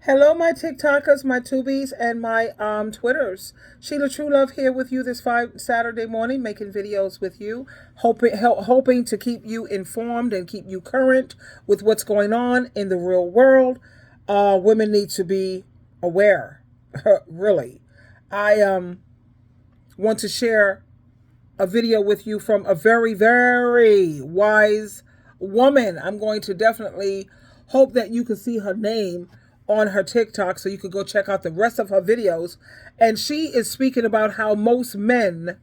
Hello, my TikTokers, my Tubies, and my Twitters. SheilaTruelove here with you this Saturday morning, making videos with you, hoping to keep you informed and keep you current with what's going on in the real world. Women need to be aware, really. I want to share a video with you from a very, very wise woman. I'm going to definitely hope that you can see her name on her TikTok so you could go check out the rest of her videos. And she is speaking about how most men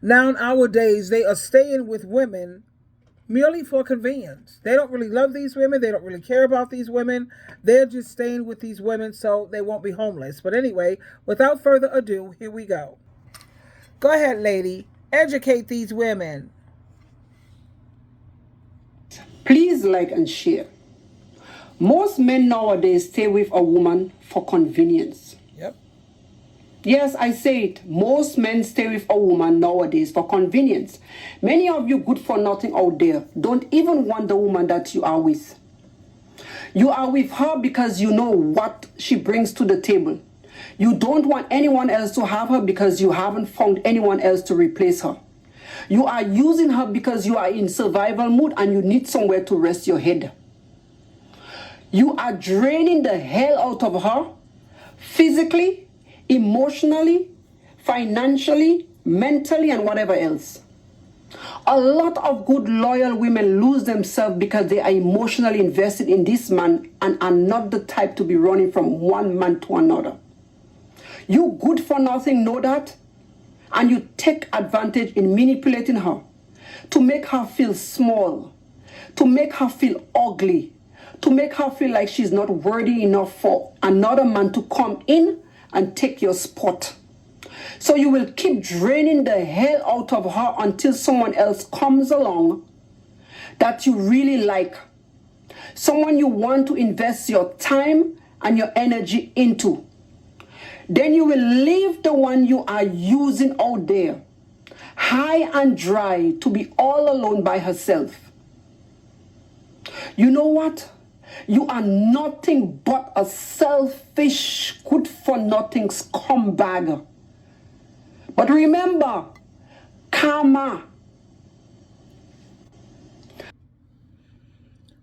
nowadays, they are staying with women merely for convenience. They don't really love these women. They don't really care about these women. They're just staying with these women so they won't be homeless. But anyway, without further ado, here we go. Go ahead, lady. Educate these women. Please like and share. Most men nowadays stay with a woman for convenience. Yep. Yes, I say it. Most men stay with a woman nowadays for convenience. Many of you good for nothing out there don't even want the woman that you are with. You are with her because you know what she brings to the table. You don't want anyone else to have her because you haven't found anyone else to replace her. You are using her because you are in survival mood and you need somewhere to rest your head. You are draining the hell out of her, physically, emotionally, financially, mentally, and whatever else. A lot of good, loyal women lose themselves because they are emotionally invested in this man and are not the type to be running from one man to another. You good for nothing know that, and you take advantage in manipulating her to make her feel small, to make her feel ugly, to make her feel like she's not worthy enough for another man to come in and take your spot. So you will keep draining the hell out of her until someone else comes along that you really like. Someone you want to invest your time and your energy into. Then you will leave the one you are using out there, high and dry, to be all alone by herself. You know what? You are nothing but a selfish, good-for-nothing scumbag. But remember, karma.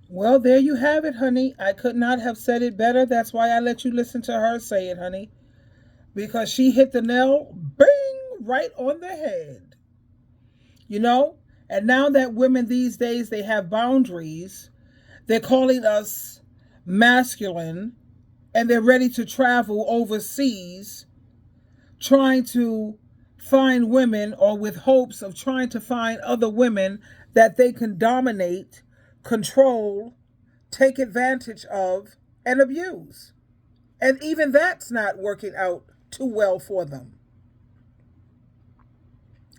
Well, there you have it, honey. I could not have said it better. That's why I let you listen to her say it, honey. Because she hit the nail, bing, right on the head. You know? And now that women these days, they have boundaries, they're calling us masculine, and they're ready to travel overseas, trying to find women, or with hopes of trying to find other women that they can dominate, control, take advantage of, and abuse. And even that's not working out too well for them.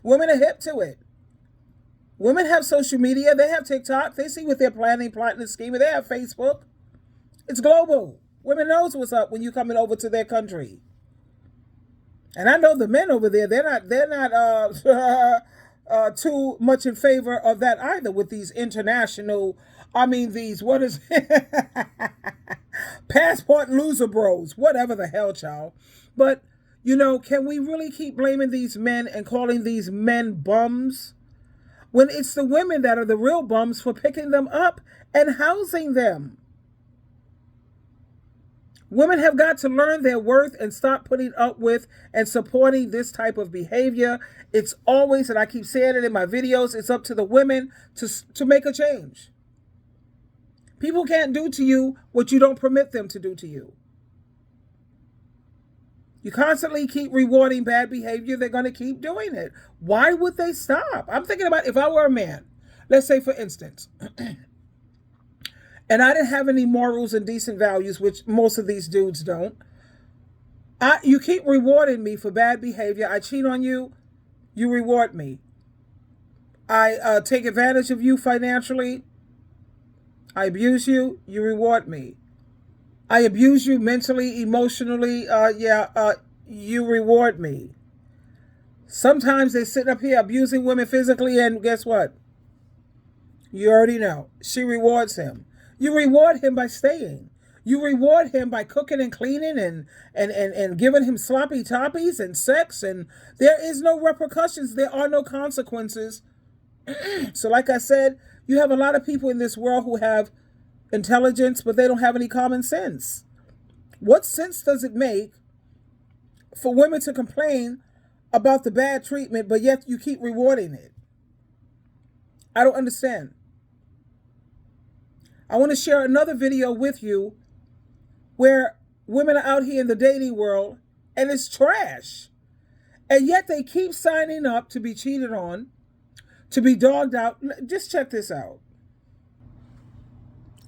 Women are hip to it. Women have social media. They have TikTok. They see what they're planning, plotting, and scheming. They have Facebook. It's global. Women knows what's up when you're coming over to their country. And I know the men over there, they're not too much in favor of that either with these international, what is passport loser bros, whatever the hell, child. But, can we really keep blaming these men and calling these men bums when it's the women that are the real bums for picking them up and housing them? Women have got to learn their worth and stop putting up with and supporting this type of behavior. It's always, and I keep saying it in my videos, it's up to the women to make a change. People can't do to you what you don't permit them to do to you. You constantly keep rewarding bad behavior, they're going to keep doing it. Why would they stop? I'm thinking about if I were a man, let's say for instance, and I didn't have any morals and decent values, which most of these dudes don't. You keep rewarding me for bad behavior. I cheat on you, you reward me. I take advantage of you financially. I abuse you, you reward me. I abuse you mentally, emotionally, you reward me. Sometimes they sit up here abusing women physically, and guess what? You already know. She rewards him. You reward him by staying. You reward him by cooking and cleaning and giving him sloppy toppies and sex, and there is no repercussions. There are no consequences. So like I said, you have a lot of people in this world who have intelligence, but they don't have any common sense. What sense does it make for women to complain about the bad treatment, but yet you keep rewarding it? I don't understand. I want to share another video with you where women are out here in the dating world and it's trash. And yet they keep signing up to be cheated on, to be dogged out. Just check this out.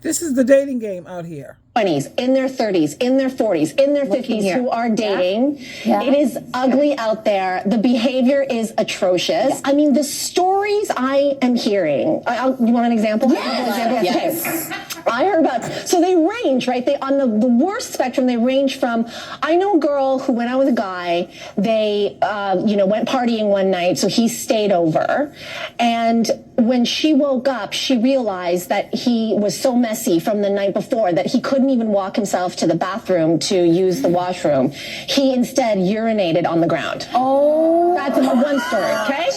This is the dating game out here. 20s, in their 30s, in their 40s, in their 50s who are dating. Yeah. It is ugly out there. The behavior is atrocious. Yeah. I mean, the stories I am hearing. You want an example? Yes. Okay. I heard about, so they range, right? They, on the worst spectrum, they range from, I know a girl who went out with a guy, they, went partying one night, so he stayed over. And when she woke up, she realized that he was so messy from the night before that he couldn't even walk himself to the bathroom to use the washroom. He instead urinated on the ground. Oh. That's one story, okay?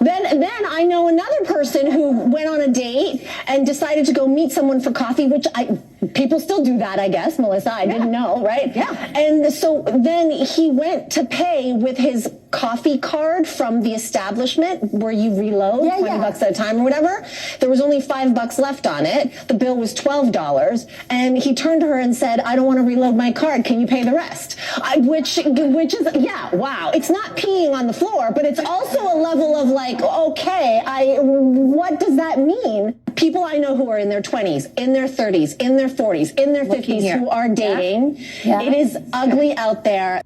Then I know another person who went on a date and decided to go meet someone for coffee, which people still do that, I guess, Melissa. I didn't know, right? Yeah. And so then he went to pay with his coffee card from the establishment where you reload, $20 at a time or whatever. There was only $5 left on it. The bill was $12, and he turned to her and said, "I don't want to reload my card. Can you pay the rest?" Which is, wow. It's not peeing on the floor, but it's also a level of like, okay, what does that mean? People I know who are in their 20s, in their 30s, in their 40s, in their 50s who are dating. Yeah. It is ugly out there.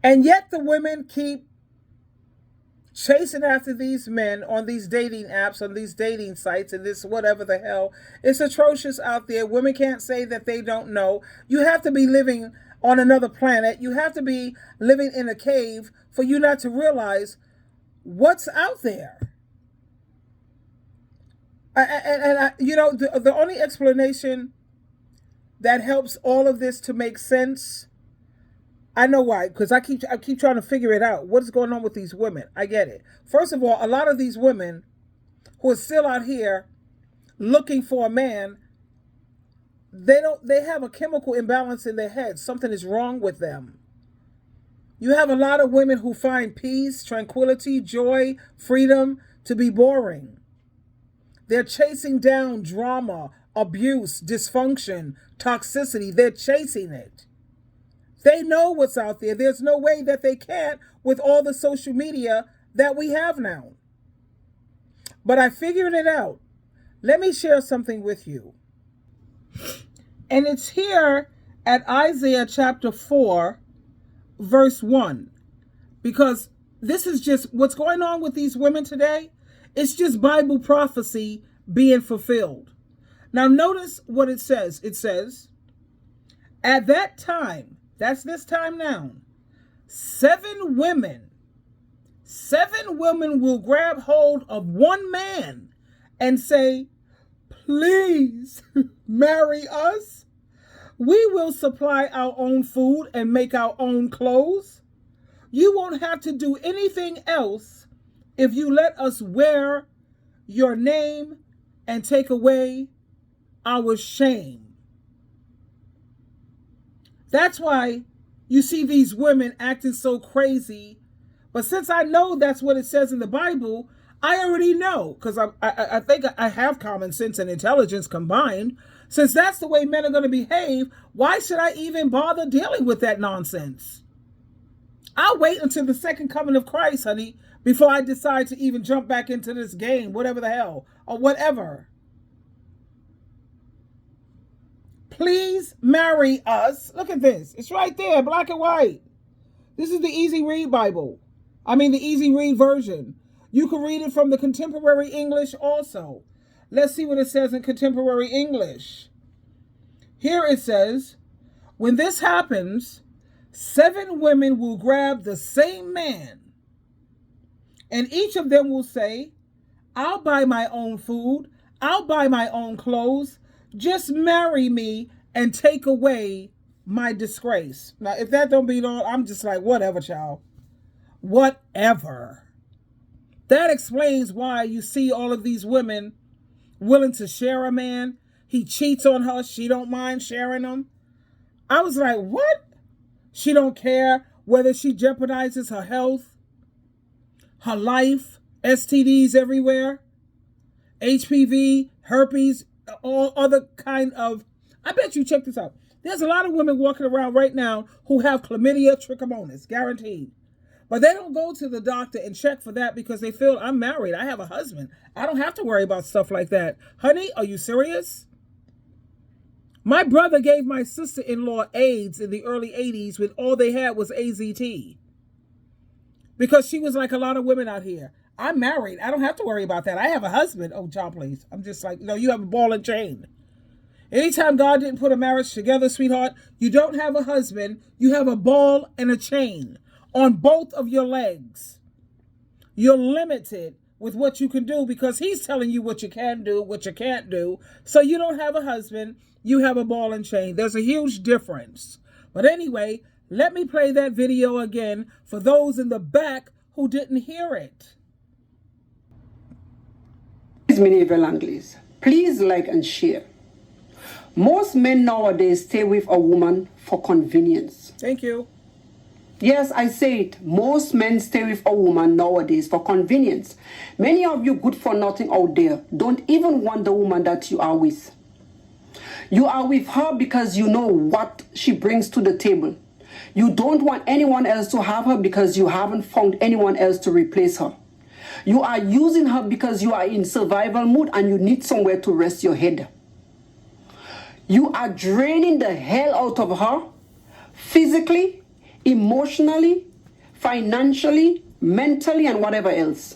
And yet the women keep chasing after these men on these dating apps, on these dating sites, and this whatever the hell. It's atrocious out there. Women can't say that they don't know. You have to be living on another planet. You have to be living in a cave for you not to realize what's out there. The only explanation that helps all of this to make sense, I know why, because I keep trying to figure it out. What is going on with these women? I get it. First of all, a lot of these women who are still out here looking for a man, they have a chemical imbalance in their head. Something is wrong with them. You have a lot of women who find peace, tranquility, joy, freedom to be boring. They're chasing down drama, abuse, dysfunction, toxicity. They're chasing it. They know what's out there. There's no way that they can't with all the social media that we have now. But I figured it out. Let me share something with you. And it's here at Isaiah chapter 4, verse 1. Because this is just what's going on with these women today. It's just Bible prophecy being fulfilled. Now notice what it says. It says, at that time, that's this time now, 7 women will grab hold of one man and say, "Please marry us. We will supply our own food and make our own clothes. You won't have to do anything else if you let us wear your name and take away our shame." That's why you see these women acting so crazy. But since I know that's what it says in the Bible, I already know, because I think I have common sense and intelligence combined. Since that's the way men are going to behave, why should I even bother dealing with that nonsense? I'll wait until the second coming of Christ, honey, before I decide to even jump back into this game, whatever the hell, or whatever. Please marry us. Look at this. It's right there, black and white. This is the Easy Read Bible. I mean, the Easy Read version. You can read it from the Contemporary English also. Let's see what it says in Contemporary English. Here it says, when this happens, 7 women will grab the same man, and each of them will say, "I'll buy my own food. I'll buy my own clothes. Just marry me and take away my disgrace. Now, if that don't beat all, I'm just like, whatever, child. Whatever. That explains why you see all of these women willing to share a man. He cheats on her. She don't mind sharing him. I was like, what? She don't care whether she jeopardizes her health, her life, STDs everywhere, HPV, herpes, all other kind of... I bet you, check this out. There's a lot of women walking around right now who have chlamydia trichomonas, guaranteed. But they don't go to the doctor and check for that because they feel, I'm married, I have a husband. I don't have to worry about stuff like that. Honey, are you serious? My brother gave my sister-in-law AIDS in the early 80s when all they had was AZT. Because she was like a lot of women out here. I'm married. I don't have to worry about that. I have a husband. Oh, John, please. I'm just like, no, you have a ball and chain. Anytime God didn't put a marriage together, sweetheart, you don't have a husband. You have a ball and a chain on both of your legs. You're limited with what you can do because he's telling you what you can do, what you can't do. So you don't have a husband. You have a ball and chain. There's a huge difference. But anyway, let me play that video again for those in the back who didn't hear it. Please like and share. Most men nowadays stay with a woman for convenience. Thank you. Yes, I say it. Most men stay with a woman nowadays for convenience. Many of you good for nothing out there don't even want the woman that you are with. You are with her because you know what she brings to the table. You don't want anyone else to have her because you haven't found anyone else to replace her. You are using her because you are in survival mood and you need somewhere to rest your head. You are draining the hell out of her physically, emotionally, financially, mentally, and whatever else.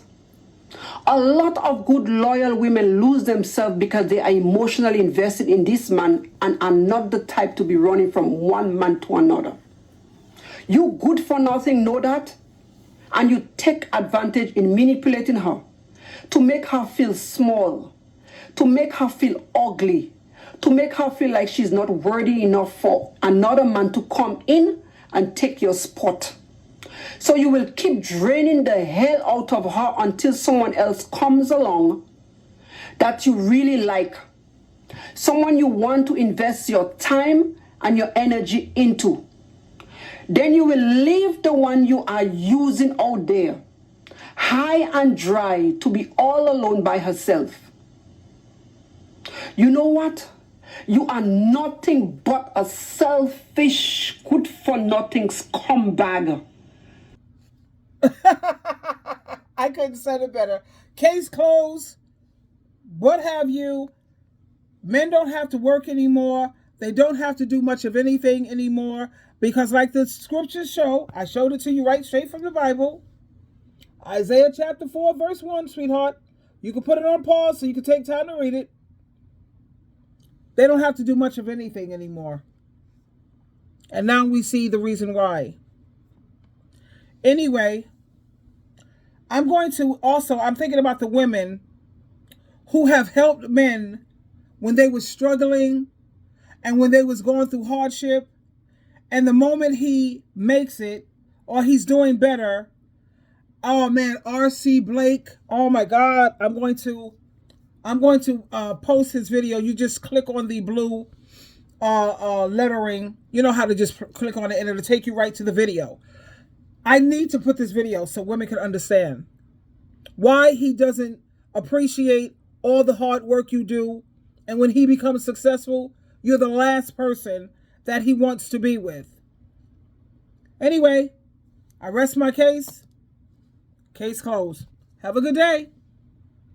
A lot of good, loyal women lose themselves because they are emotionally invested in this man and are not the type to be running from one man to another. You good for nothing know that, and you take advantage in manipulating her to make her feel small, to make her feel ugly, to make her feel like she's not worthy enough for another man to come in and take your spot. So you will keep draining the hell out of her until someone else comes along that you really like. Someone you want to invest your time and your energy into. Then you will leave the one you are using out there, high and dry, to be all alone by herself. You know what? You are nothing but a selfish, good-for-nothing scumbag. I couldn't say it better. Case closed. What have you? Men don't have to work anymore. They don't have to do much of anything anymore because like the scriptures show, I showed it to you right straight from the Bible. Isaiah chapter 4, verse 1, sweetheart. You can put it on pause so you can take time to read it. They don't have to do much of anything anymore. And now we see the reason why. Anyway, I'm thinking about the women who have helped men when they were struggling and when they was going through hardship. And the moment he makes it or he's doing better, oh man, R.C. Blake, oh my God, I'm going to post his video. You just click on the blue lettering. You know how to just click on it and it'll take you right to the video. I need to put this video so women can understand why he doesn't appreciate all the hard work you do. And when he becomes successful, you're the last person that he wants to be with. Anyway, I rest my case. Case closed. Have a good day.